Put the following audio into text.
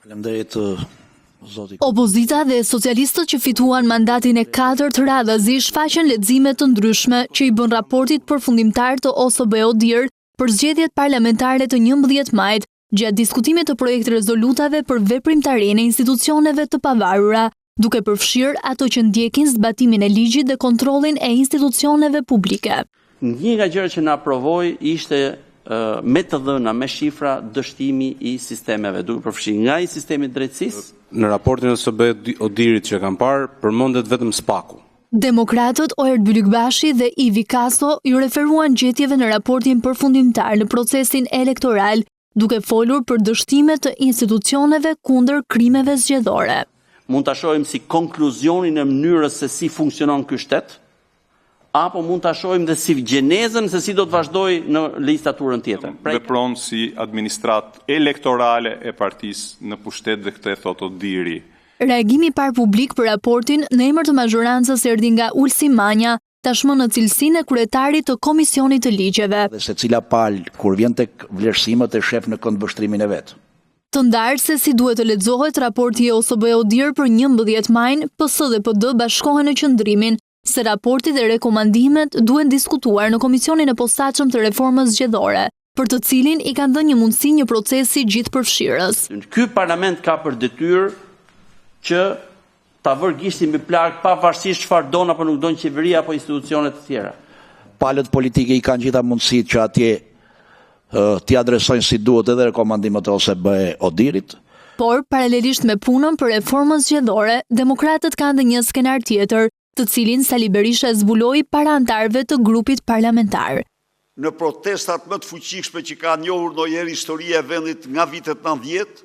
Faleminderit zoti. Opozita dhe socialistët që fituan mandatin e 4 radhazi shfaqen leximet të ndryshme që i bën raportit përfundimtar të OSBE-ODIR për zgjedhjet parlamentare të 11 majit, gjatë diskutimit të projekt rezolutave për veprimtarinë e institucioneve të pavarura, duke përfshirë ato që ndjekin zbatimin e ligjit dhe kontrollin e institucioneve publike. Një nga gjërat që na provoi ishte me të dhëna, me shifra, dështimi i sistemeve, duke përfshirë nga i sistemi drejtësisë. Në raportin e OSBE-ODIR-it që kam parë, përmendet vetëm SPAK-u. Demokratët Oert Bylykbashi dhe Ivi Kaso ju referuan gjetjeve në raportin përfundimtar në procesin elektoral, duke folur për dështime të institucioneve kundër krimeve zgjedhore. Mund ta shohim si konkluzionin e mënyrës se si funksionon ky shtet, apo mund ta shohim dhe si gjenezën se si do të vazhdojë në legjislaturën tjetër. Vepron si administrat elektorale e partisë në pushtet dhe këtë e thot ODIR-i. Reagimi par publik për raportin në emër të mazhorancës erdhi nga Ulsi Manja, tashmë në cilësinë e kryetarit të Komisionit të Ligjeve. Dhe secila palë kur vjen tek vlerësimet e shef në këndvështrimin e vet. Të ndarë se si duhet të lexohet raporti e OSBE-ODIR për 11 majin, PS dhe PD bashkohen në qëndrimin se raporti dhe rekomandimet duhen diskutuar në Komisionin e Posaçëm të Reformës Zgjedhore, për të cilin i kanë dhënë një mundësi një procesi gjithëpërfshirës. Ky parlament ka për detyrë që ta vërë gishtin mbi plagë pavarësisht çfarë don apo nuk don qeveria apo institucionet të tjera. Palët politike i kanë gjitha mundësitë që atje t'i adresojnë si duhet edhe rekomandimet e OSBE-ODIR-it. Por, paralelisht me punën për reformën zgjedhore, demokratët kanë dhe një skenar tjetër, të cilin Sali Berisha zbuloi para antarëve të grupit parlamentar. Në protestat më të fuqishme që ka njohur ndonjëherë historia e vendit nga vitet 90,